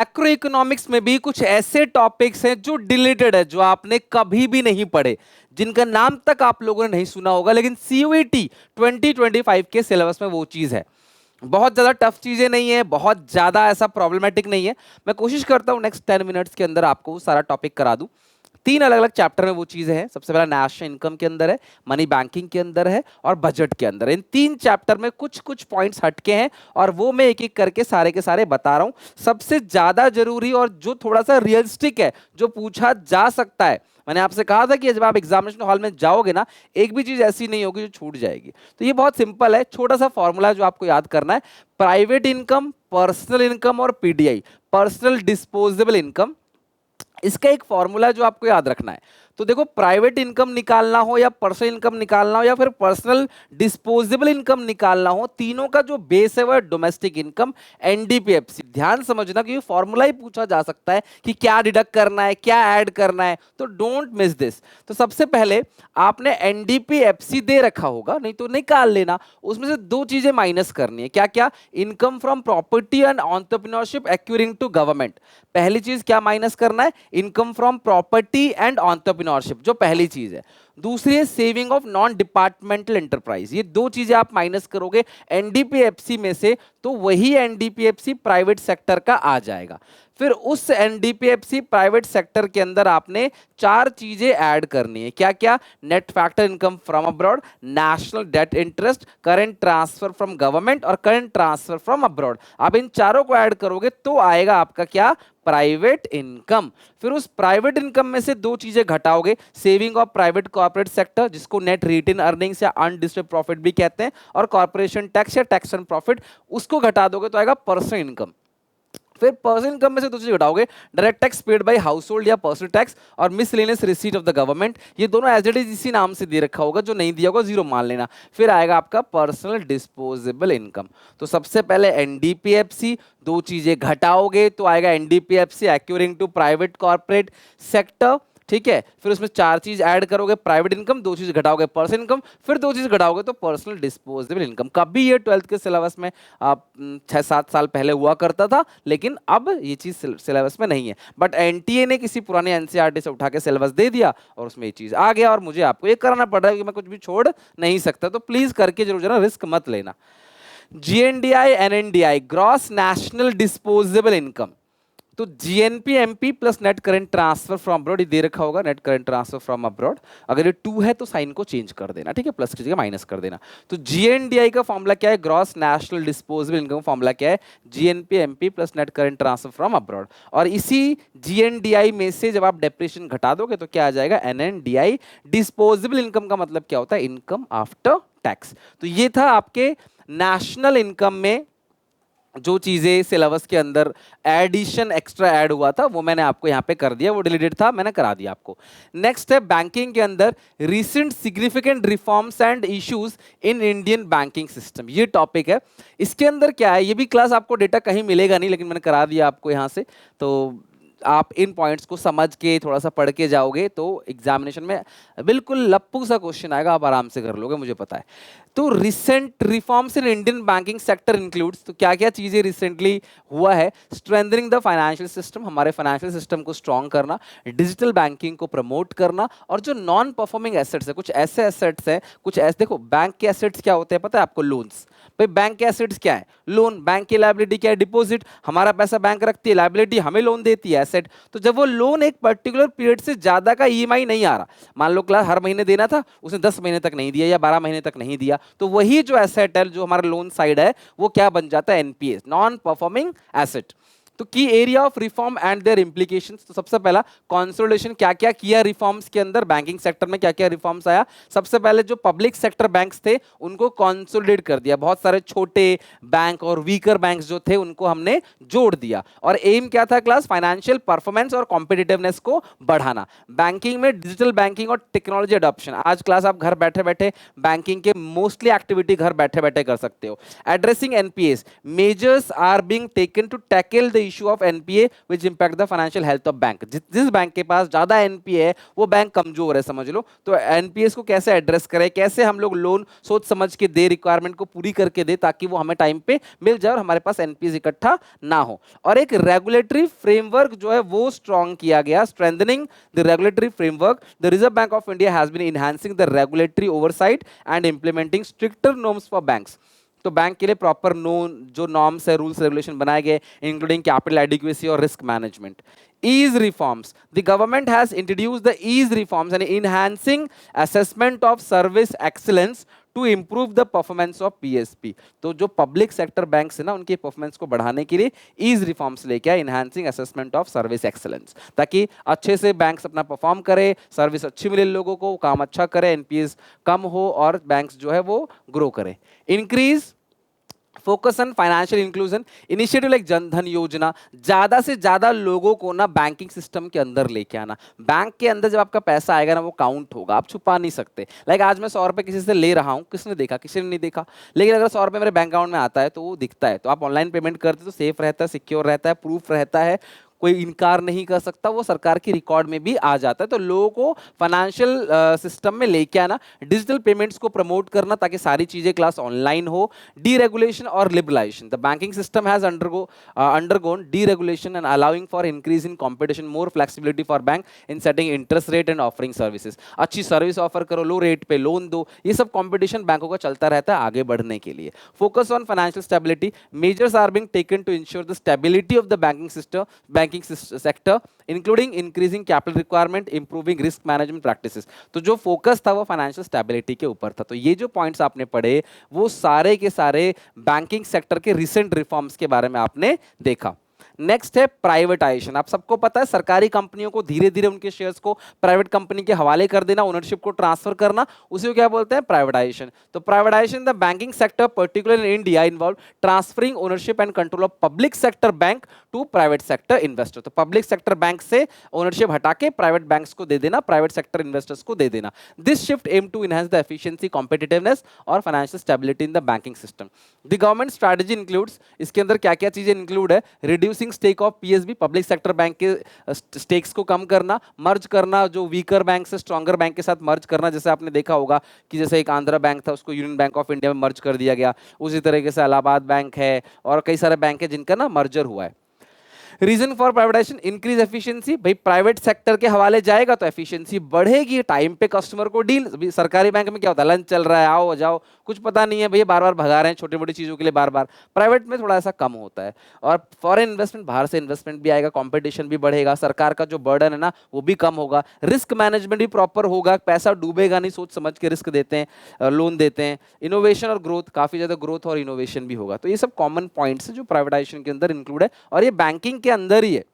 Macro economics में भी कुछ ऐसे टॉपिक्स हैं जो डिलीटेड है, जो आपने कभी भी नहीं पढ़े, जिनका नाम तक आप लोगों ने नहीं सुना होगा, लेकिन सीयूईटी 2025 के सिलेबस में वो चीज है। बहुत ज्यादा टफ चीजें नहीं है, बहुत ज्यादा ऐसा प्रॉब्लमेटिक नहीं है। मैं कोशिश करता हूं नेक्स्ट 10 मिनट्स के अंदर आपको सारा टॉपिक करा दूं। तीन अलग अलग चैप्टर में वो चीजें हैं। सबसे पहला नेशनल इनकम के अंदर है, मनी बैंकिंग के अंदर है और बजट के अंदर है। इन तीन चैप्टर में कुछ कुछ पॉइंट्स हटके हैं और वो मैं एक एक करके सारे के सारे बता रहा हूं। सबसे ज्यादा जरूरी और जो थोड़ा सा रियलिस्टिक है, जो पूछा जा सकता है, मैंने आपसे कहा था कि जब आप एग्जामिनेशन हॉल में जाओगे ना, एक भी चीज ऐसी नहीं होगी जो छूट जाएगी। तो ये बहुत सिंपल है, छोटा सा फॉर्मूला जो आपको याद करना है। प्राइवेट इनकम, पर्सनल इनकम और पीडीआई, पर्सनल डिस्पोजेबल इनकम, इसका एक फॉर्मूला जो आपको याद रखना है। तो देखो, प्राइवेट इनकम निकालना हो या पर्सनल इनकम निकालना हो या फिर पर्सनल डिस्पोजेबल इनकम निकालना हो, तीनों का जो बेस है वो है डोमेस्टिक इनकम, एनडीपीएफसी। ध्यान समझना कि ये फॉर्मूला ही पूछा जा सकता है कि क्या डिडक्ट करना है, क्या ऐड करना है, तो डोंट मिस दिस। तो सबसे पहले आपने एनडीपीएफसी दे रखा होगा, नहीं तो निकाल लेना। उसमें से दो चीजें माइनस करनी है। क्या क्या? Income from property and entrepreneurship accruing to government. पहली चीज क्या माइनस करना है? Income from property and entrepreneurship, जो पहली चीज है। दूसरी है saving of non departmental enterprise. ये दो चीजें आप माइनस करोगे एनडीपीएफसी में से, तो वही एनडीपीएफसी प्राइवेट सेक्टर का आ जाएगा। फिर उस एनडीपीएफसी प्राइवेट सेक्टर के अंदर आपने चार चीजें ऐड करनी है। क्या क्या? Net factor income from abroad, national debt interest, current transfer from government और करंट ट्रांसफर फ्रॉम अब्रॉड। आप इन चारों को ऐड करोगे तो आएगा आपका क्या? Private income. फिर उस प्राइवेट इनकम में से दो चीजें घटाओगे, saving of private corporate sector, जिसको नेट रिटेन अर्निंग्स या अनडिस्ट्रिब्यूटेड प्रॉफिट भी कहते हैं, और कॉर्पोरेशन टैक्स या टैक्स ऑन प्रॉफिट, उसको घटा दोगे तो आएगा पर्सनल इनकम। फिर पर्सनल इनकम में से दो चीज घटाओगे, direct tax paid by household या पर्सनल टैक्स, और miscellaneous receipt of the government. ये दोनों एज इट इज इसी नाम से दे रखा होगा, जो नहीं दिया होगा जीरो मान लेना। फिर आएगा आपका पर्सनल डिस्पोजेबल इनकम। तो सबसे पहले एनडीपीएफसी, दो चीजें घटाओगे तो आएगा NDPFC accruing to private corporate sector, ठीक है। फिर उसमें चार चीज ऐड करोगे, प्राइवेट इनकम, दो चीज घटाओगे पर्सनल इनकम, फिर दो चीज घटाओगे तो पर्सनल डिस्पोजेबल इनकम। कभी ये 12th के सिलेबस में 6-7 साल पहले हुआ करता था, लेकिन अब ये चीज सिलेबस में नहीं है। बट एनटीए ने किसी पुराने एनसीईआरटी से उठा के सिलेबस दे दिया और उसमें ये चीज आ गया, और मुझे आपको ये करना पड़ रहा है कि मैं कुछ भी छोड़ नहीं सकता। तो प्लीज करके जरूर जाना, रिस्क मत लेना। जीएनडीआई, एनएनडीआई, ग्रॉस नेशनल डिस्पोजेबल इनकम। तो GNP MP plus net current transfer from abroad, ये दे रखा होगा net current transfer from abroad. अगर ये 2 है तो साइन को चेंज कर देना, ठीक है, प्लस की जगह माइनस कर देना। तो जीएनडीआई का फॉर्मूला क्या है? ग्रॉस नेशनल डिस्पोजेबल इनकम का फॉर्मूला क्या है? GNP MP plus net current transfer from abroad. और इसी जीएनडीआई में से जब आप डेप्रिसिएशन घटा दोगे तो क्या आ जाएगा? एनएनडीआई। डिस्पोजेबल इनकम का मतलब क्या होता है? Income after tax. तो ये था आपके नेशनल इनकम में जो चीजें सिलेबस के अंदर एडिशन एक्स्ट्रा ऐड हुआ था, वो मैंने आपको यहां पे कर दिया। वो डिलीटेड था, मैंने करा दिया आपको। नेक्स्ट है बैंकिंग के अंदर recent significant reforms and issues in Indian banking system, ये टॉपिक है। इसके अंदर क्या है, ये भी क्लास आपको डेटा कहीं मिलेगा नहीं, लेकिन मैंने करा दिया आपको यहां से। तो आप इन पॉइंट्स को समझ के थोड़ा सा पढ़ के जाओगे तो एग्जामिनेशन में बिल्कुल लप्पू सा क्वेश्चन आएगा, आप आराम से कर लोगे, मुझे पता है। तो recent reforms in Indian banking sector includes, तो क्या क्या चीजें रिसेंटली हुआ है? स्ट्रेंथनिंग द फाइनेंशियल सिस्टम, हमारे फाइनेंशियल सिस्टम को स्ट्रॉन्ग करना, डिजिटल बैंकिंग को प्रमोट करना, और जो नॉन परफॉर्मिंग एसेट्स है, कुछ ऐसे एसेट्स हैं, कुछ ऐसे, देखो बैंक के एसेट्स क्या होते हैं पता है आपको? लोन्स। भाई बैंक के एसेट्स क्या है? लोन। बैंक की लायबिलिटी क्या है? डिपॉजिट। हमारा पैसा बैंक रखती है, लायबिलिटी हमें लोन देती है, एसेट। तो जब वो लोन एक पर्टिकुलर पीरियड से ज्यादा का ईएमआई नहीं आ रहा, मान लो क्लास हर महीने देना था, उसने 10 महीने तक नहीं दिया या 12 महीने तक नहीं दिया, तो वही जो एसेट है, जो हमारा लोन साइड है, वो क्या बन जाता है? NPA, non performing asset. तो key area of reform and their implications. तो सबसे पहला कंसोलिडेशन, क्या क्या किया रिफॉर्म्स के अंदर, बैंकिंग सेक्टर में क्या क्या रिफॉर्म्स आया? सबसे पहले जो पब्लिक सेक्टर बैंक्स थे उनको कंसोलिडेट कर दिया, बहुत सारे छोटे बैंक और वीकर बैंक्स जो थे उनको हमने जोड़ दिया। और एम क्या था क्लास? फाइनेंशियल परफॉर्मेंस और कॉम्पिटिटिवनेस को बढ़ाना। बैंकिंग में डिजिटल बैंकिंग और टेक्नोलॉजी अडॉप्शन, आज क्लास आप घर बैठे बैठे बैंकिंग के मोस्टली एक्टिविटी घर बैठे बैठे कर सकते हो। Addressing NPS, measures are being taken to tackle the issue of NPA which impact the financial health of bank. जिस बैंक के पास ज्यादा एनपीए है वो बैंक कमजोर है, समझ लो। तो एनपीएस को कैसे एड्रेस करें, कैसे हम लोग लोन सोच समझ के दे, रिक्वायरमेंट को पूरी करके दे ताकि वो हमें टाइम पे मिल जाए और हमारे पास एनपीएस इकट्ठा ना हो। और एक रेगुलेटरी फ्रेमवर्क जो है वो स्ट्रॉन्ग किया गया, strengthening the regulatory framework. The Reserve Bank of India has been enhancing the regulatory oversight and implementing stricter norms for banks. तो बैंक के लिए प्रॉपर जो नॉर्म्स है, रूल्स रेगुलेशन बनाए गए, इंक्लूडिंग कैपिटल एडिक्वेसी और risk management. ease reforms, the government has introduced the ease reforms and enhancing assessment of service excellence to improve the performance of PSP। तो जो public sector banks है ना, उनकी performance को बढ़ाने के लिए ईज रिफॉर्म्स लेके आए, enhancing assessment of service excellence, ताकि अच्छे से बैंक्स अपना परफॉर्म करे, सर्विस अच्छी मिले लोगों को, काम अच्छा करे, एनपीएस कम हो और बैंक्स जो है वो ग्रो करे। Increase focus on financial inclusion initiative like Jan Dhan योजना, ज्यादा से ज्यादा लोगों को ना बैंकिंग सिस्टम के अंदर लेके आना। बैंक के अंदर जब आपका पैसा आएगा ना वो काउंट होगा, आप छुपा नहीं सकते। लाइक आज मैं 100 रुपए किसी से ले रहा हूँ, किसने देखा? किसी ने नहीं देखा। लेकिन अगर 100 रुपए मेरे बैंक अकाउंट में आता है तो वो दिखता है, तो आप ऑनलाइन पेमेंट करते तो सेफ रहता है, सिक्योर रहता है, प्रूफ रहता है, कोई इनकार नहीं कर सकता, वो सरकार की रिकॉर्ड में भी आ जाता है। तो लोगों को फाइनेंशियल सिस्टम में लेके आना, डिजिटल पेमेंट्स को प्रमोट करना ताकि सारी चीजें क्लास ऑनलाइन हो, डीरेगुलेशन और liberalisation. The banking system has undergone deregulation and allowing for increase in competition, more flexibility for bank in setting interest rate and offering services. अच्छी सर्विस ऑफर करो, low rate पे loan दो, ये सब competition बैंकों का चलता रहता है आगे बढ़ने के लिए। Focus on financial stability, measures are being taken to ensure the stability of the banking system, banking sector, including increasing capital requirement, improving risk management practices। तो जो फोकस था वो फाइनेंशियल स्टेबिलिटी के ऊपर था। तो ये जो पॉइंट्स आपने पढ़े वो सारे के सारे बैंकिंग सेक्टर के रिसेंट रिफॉर्म्स के बारे में आपने देखा। नेक्स्ट है प्राइवेटाइजेशन। आप सबको पता है सरकारी कंपनियों को धीरे धीरे उनके शेयर्स को प्राइवेट कंपनी के हवाले कर देना, ओनरशिप को ट्रांसफर करना, उसी को क्या बोलते हैं? प्राइवेटाइजेशन। तो privatisation the banking sector particular in India involve transferring ownership and control of public sector bank to private sector investor. तो पब्लिक सेक्टर बैंक से ओनरशिप हटा के प्राइवेट बैंक्स को दे देना, प्राइवेट सेक्टर इन्वेस्टर्स को दे देना। This shift aim to enhance the efficiency, competitiveness और financial stability in the banking system. The government strategy includes, इसके अंदर क्या क्या चीजें इंक्लूड है? Reducing stake of PSB, public sector bank के स्टेक्स को कम करना, मर्ज करना, जो वीकर बैंक से स्ट्रॉन्गर बैंक के साथ मर्ज करना। जैसे आपने देखा होगा कि जैसे एक आंध्रा बैंक था उसको यूनियन बैंक ऑफ इंडिया में मर्ज कर दिया गया, उसी तरीके से इलाहाबाद बैंक है और कई सारे बैंक है जिनका ना मर्जर हुआ है। Reason for privatisation, increase efficiency. भाई प्राइवेट सेक्टर के हवाले जाएगा तो एफिशिएंसी बढ़ेगी, टाइम पे कस्टमर को डील। सरकारी बैंक में क्या होता है? लंच चल रहा है, आओ जाओ, कुछ पता नहीं है भैया, बार बार भगा रहे हैं छोटी मोटी चीजों के लिए बार बार। प्राइवेट में थोड़ा सा कम होता है। और फॉरेन इन्वेस्टमेंट, बाहर से इन्वेस्टमेंट भी आएगा, कॉम्पिटिशन भी बढ़ेगा, सरकार का जो बर्डन है ना वो भी कम होगा, रिस्क मैनेजमेंट भी प्रॉपर होगा, पैसा डूबेगा नहीं, सोच समझ के रिस्क देते हैं, लोन देते हैं। इनोवेशन और ग्रोथ, काफी ज्यादा ग्रोथ और इनोवेशन भी होगा। तो ये सब कॉमन पॉइंट्स है जो प्राइवेटाइजेशन के अंदर इंक्लूड है और ये बैंकिंग के अंदर ही है।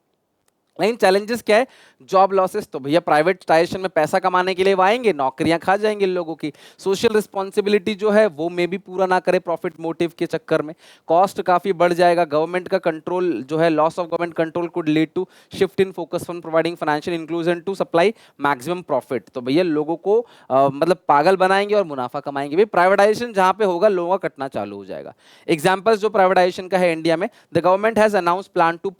लेकिन चैलेंजेस क्या है? Job losses. तो भैया प्राइवेटाइजेशन में पैसा कमाने के लिए वो आएंगे, नौकरियां खा जाएंगे लोगों की। सोशल रिस्पॉन्सिबिलिटी जो है वो मे भी पूरा ना करे प्रॉफिट मोटिव के चक्कर में, कॉस्ट काफी बढ़ जाएगा, गवर्नमेंट का कंट्रोल जो है, loss of government control could lead to shift in focus on providing financial inclusion to supply maximum profit. तो भैया लोगों को मतलब पागल बनाएंगे और मुनाफा कमाएंगे। भाई प्राइवेटाइजेशन जहां पे होगा लोगों का कटना चालू हो जाएगा। एग्जाम्पल्स जो प्राइवेटाइजेशन का है इंडिया में, the government has announce plan to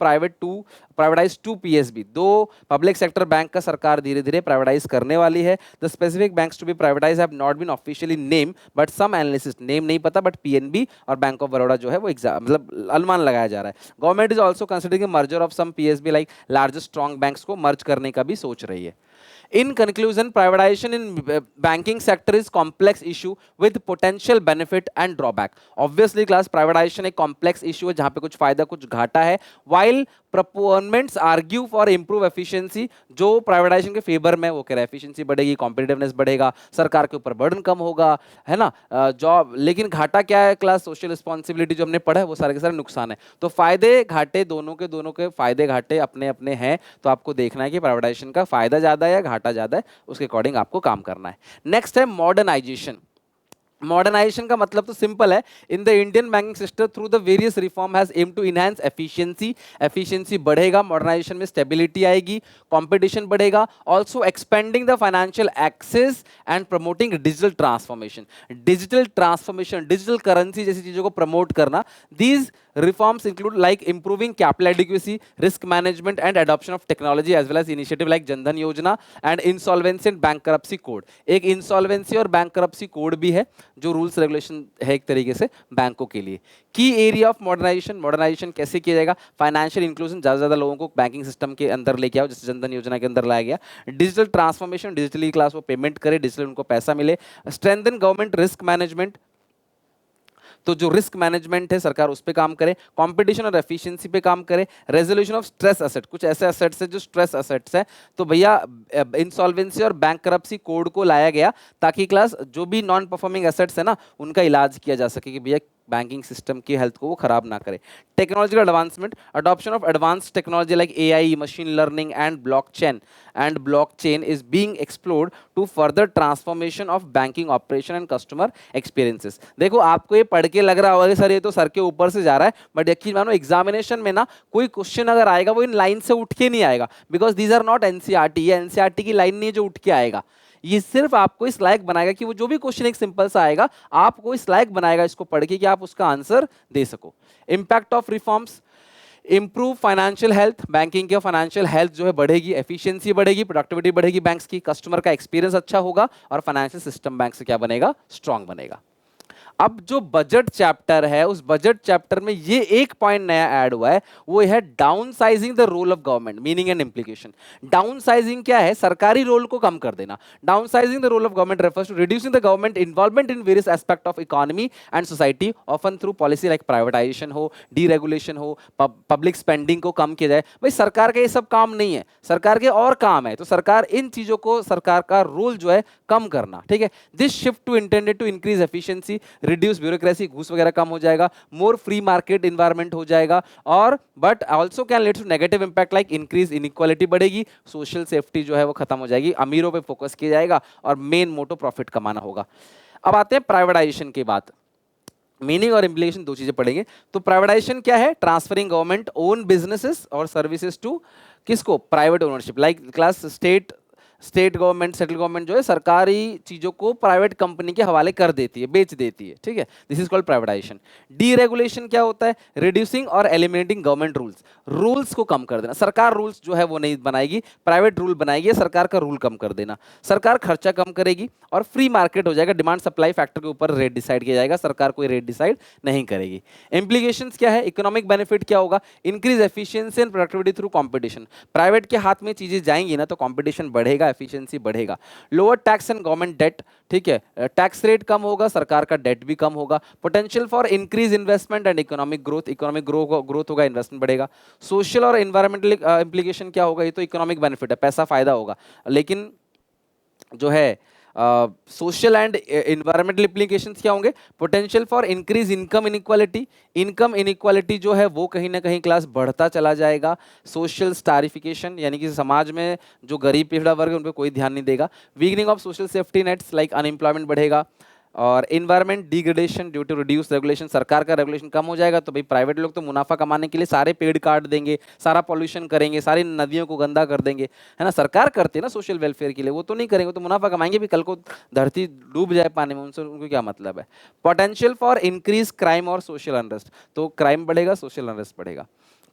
privatise 2 PSB, 2 public sector bank का सरकार धीरे धीरे प्राइवेटाइज करने वाली है। The specific banks to be privatise have not been officially name, but some analysis, name नहीं पता बट पीएनबी और बैंक ऑफ बड़ौदा जो है वो मतलब अनुमान लगाया जा रहा है। Government is also considering merger of some PSB like largest strong banks को मर्ज करने का भी सोच रही है। In conclusion, privatization in banking sector is complex issue with potential benefit and drawback. Obviously, class privatization एक complex issue है जहाँ पे कुछ फायदा कुछ घाटा है। While proponents argue for improve efficiency, जो privatization के फेवर में वो कह रहे हैं efficiency बढ़ेगी, competitiveness बढ़ेगा, सरकार के ऊपर burden कम होगा, है ना, जॉब। लेकिन घाटा क्या है क्लास? सोशल रिस्पॉन्सिबिलिटी जो हमने पढ़ा है वो सारे के सारे नुकसान है। तो फायदे घाटे दोनों के फायदे घाटे अपने अपने हैं। तो आपको देखना है कि प्राइवेटाइजेशन का फायदा ज्यादा है या घाटा ज्यादा है, उसके अकॉर्डिंग आपको काम करना है। नेक्स्ट है मॉडर्नाइजेशन। मॉडर्नाइजेशन का मतलब तो सिंपल है, in the Indian banking system through the various reform has aim to enhance efficiency बढ़ेगा, मॉडर्नाइजेशन में स्टेबिलिटी आएगी, कंपटीशन बढ़ेगा, also expanding the financial access and promoting digital transformation, digital currency जैसी चीजों को प्रमोट करना। These Reforms include like improving capital adequacy, risk management, and adoption of technology, as well as initiative like Jan Dhan Yojana and insolvency and bankruptcy code. एक insolvency और bankruptcy code भी है जो rules regulation है एक तरीके से बैंकों के लिए. की एरिया ऑफ मॉडर्नाइजेशन कैसे किया जाएगा? फाइनेंशियल इंक्लूजन, ज़्यादा से ज़्यादा लोगों को बैंकिंग सिस्टम के अंदर लेके आओ, जैसे जनधन योजना के अंदर लाया गया. डिजिटल ट्रांसफॉर्मेशन, डिजिटली क्लास वो पेमेंट करे, डिजिटल उनको पैसा मिले. स्ट्रेंथन गवर्नमेंट रिस्क मैनेजमेंट, तो जो रिस्क मैनेजमेंट है सरकार उस पे काम करे. कंपटीशन और एफिशिएंसी पे काम करे. रेजोल्यूशन ऑफ स्ट्रेस एसेट, कुछ ऐसे एसेट्स है जो स्ट्रेस एसेट्स है, तो भैया इंसॉल्वेंसी और बैंकरप्सी कोड को लाया गया ताकि क्लास जो भी नॉन परफॉर्मिंग एसेट्स है ना उनका इलाज किया जा सके कि भैया बैंकिंग सिस्टम की हेल्थ को वो खराब ना करे. Technological advancement, adoption of advance technology like AI, machine learning and blockchain is being explored to further transformation of banking operation and customer experiences. देखो आपको ये पढ़ के लग रहा होगा कि सर ये तो सर के ऊपर से जा रहा है, बट यकीन मानो एग्जामिनेशन में ना कोई क्वेश्चन अगर आएगा वो इन लाइन से उठ के नहीं आएगा, because these are not NCERT. ये एनसीईआरटी की लाइन नहीं है जो उठ के आएगा. ये सिर्फ आपको इस लायक बनाएगा कि वो जो भी क्वेश्चन एक सिंपल सा आएगा आपको इस लायक बनाएगा इसको पढ़ के कि आप उसका आंसर दे सको. Impact of reforms, improve financial health, banking के फाइनेंशियल हेल्थ जो है बढ़ेगी, एफिशिएंसी बढ़ेगी, प्रोडक्टिविटी बढ़ेगी बैंक्स की, कस्टमर का एक्सपीरियंस अच्छा होगा और फाइनेंशियल सिस्टम बैंक से क्या बनेगा? स्ट्रांग बनेगा. अब जो बजट चैप्टर है उस बजट चैप्टर में ये एक पॉइंट नया ऐड हुआ है, वो है downsizing the role of government, meaning and implication. Downsizing क्या है? सरकारी रोल को कम कर देना. Downsizing the role of government refers to reducing the government involvement in various aspect of economy and society, often through policy like privatisation हो, deregulation हो, public spending को कम किया जाए. भाई सरकार का ये सब काम नहीं है, सरकार के और काम है, तो सरकार इन चीजों को, सरकार का रोल जो है कम करना. ठीक है. This shift to intended to increase efficiency, reduce bureaucracy, घूस वगैरह कम हो जाएगा, मोर फ्री मार्केट इन्वायरमेंट हो जाएगा, और but also can lead to negative impact like increase inequality बढ़ेगी, सोशल सेफ्टी जो है वो खत्म हो जाएगी, अमीरों पे फोकस किया जाएगा और मेन मोटो प्रॉफिट कमाना होगा. अब आते हैं प्राइवेटाइजेशन की बात. मीनिंग और इम्प्लीकेशन दो चीजें पढ़ेंगे. तो प्राइवेटाइजेशन क्या है? ट्रांसफरिंग गवर्नमेंट ओन बिजनेसेस और सर्विसेज टू किसको? Private ownership. Like class state government, central government जो है सरकारी चीजों को प्राइवेट कंपनी के हवाले कर देती है, बेच देती है. ठीक है. This is called privatisation. Deregulation क्या होता है? रिड्यूसिंग और एलिमिनेटिंग गवर्नमेंट रूल्स, रूल्स को कम कर देना. सरकार रूल्स जो है वो नहीं बनाएगी, प्राइवेट रूल बनाएगी, सरकार का रूल कम कर देना. सरकार खर्चा कम करेगी और फ्री मार्केट हो जाएगा, डिमांड सप्लाई फैक्टर के ऊपर रेट डिसाइड किया जाएगा, सरकार कोई रेट डिसाइड नहीं करेगी. इम्प्लीकेशंस क्या है? इकोनॉमिक बेनिफिट क्या होगा? Increase efficiency and productivity through competition. Private के हाथ में चीजें जाएंगी ना तो कंपटीशन बढ़ेगा, एफिशिएंसी बढ़ेगा. Lower tax and government debt. ठीक है. टैक्स रेट कम होगा, सरकार का डेट भी कम होगा. Potential for increase investment and economic growth, economic growth होगा, इन्वेस्टमेंट बढ़ेगा. सोशल और एनवायरमेंटल इंप्लीकेशन क्या होगा? ये तो इकोनॉमिक बेनिफिट है, पैसा फायदा होगा, लेकिन जो है सोशल एंड इन्वायरमेंटल इम्प्लीकेशंस क्या होंगे? Potential for increase income inequality, income inequality जो है वो कहीं ना कहीं क्लास बढ़ता चला जाएगा. सोशल स्टारिफिकेशन, यानी कि समाज में जो गरीब पिछड़ा वर्ग है उन पर कोई ध्यान नहीं देगा. Weakening of social safety nets like unemployment बढ़ेगा. और environment degradation due to reduce regulation, सरकार का रेगुलेशन कम हो जाएगा तो भाई प्राइवेट लोग तो मुनाफा कमाने के लिए सारे पेड़ काट देंगे, सारा पॉल्यूशन करेंगे, सारी नदियों को गंदा कर देंगे, है ना. सरकार करती है ना सोशल वेलफेयर के लिए, वो तो नहीं करेंगे, तो मुनाफा कमाएंगे भी, कल को धरती डूब जाए पानी में उनसे उनको क्या मतलब है. पोटेंशियल फॉर इंक्रीज क्राइम और सोशल अनरेस्ट, तो क्राइम बढ़ेगा, सोशल अनरेस्ट बढ़ेगा.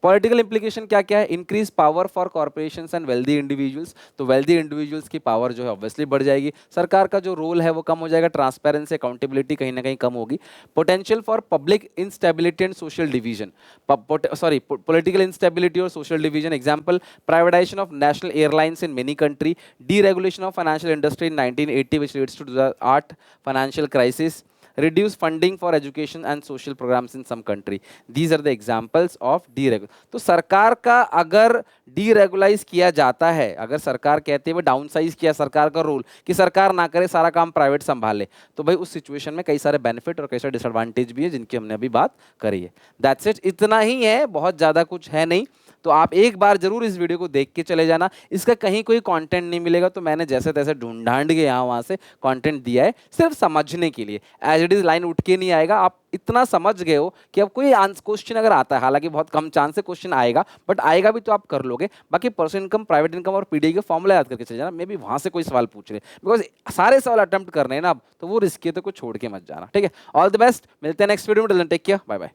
पॉलिटिकल इंप्लीकेशन क्या क्या है? Increase power for corporations and wealthy individuals, तो वेल्दी इंडिविजुअल्स की पावर जो है ऑब्वियसली बढ़ जाएगी. सरकार का जो रोल है वो कम हो जाएगा, ट्रांसपेरेंसी अकाउंटेबिलिटी कहीं ना कहीं कम होगी. Potential for public instability and social division, political instability और social division. Example, privatisation of national airlines in many country, deregulation of financial industry in 1980 which leads to the art financial crisis, reduce funding for education and social programs in some country. These are the examples of deregulation. तो सरकार का अगर डीरेगुलाइज किया जाता है, अगर सरकार कहते हैं वो डाउनसाइज किया सरकार का रोल कि सरकार ना करे, सारा काम प्राइवेट संभाले, तो भाई उस सिचुएशन में कई सारे बेनिफिट और कई सारे डिसएडवांटेज भी है जिनकी हमने अभी बात करी है. दैट्स इट, इतना ही है, बहुत ज़्यादा कुछ है नहीं. तो आप एक बार जरूर इस वीडियो को देख के चले जाना. इसका कहीं कोई कंटेंट नहीं मिलेगा, तो मैंने जैसे तैसे ढूंढ ढांड के यहाँ वहाँ से कंटेंट दिया है सिर्फ समझने के लिए. एज इट इज लाइन उठ के नहीं आएगा. आप इतना समझ गए हो कि अब कोई क्वेश्चन अगर आता है, हालांकि बहुत कम चांस से क्वेश्चन आएगा, बट आएगा भी तो आप कर लोगे. बाकी पर्सनल इनकम, प्राइवेट इनकम और पीडीआई के फॉर्मूला याद करके चले जाना. मे भी वहाँ से कोई सवाल पूछ रहे, बिकॉज सारे सवाल अटेम्प्ट करने हैं ना अब, तो वो रिस्क है, तो कुछ छोड़ के मत जाना. ठीक है. ऑल द बेस्ट, मिलते हैं नेक्स्ट वीडियो में. Take care, bye bye.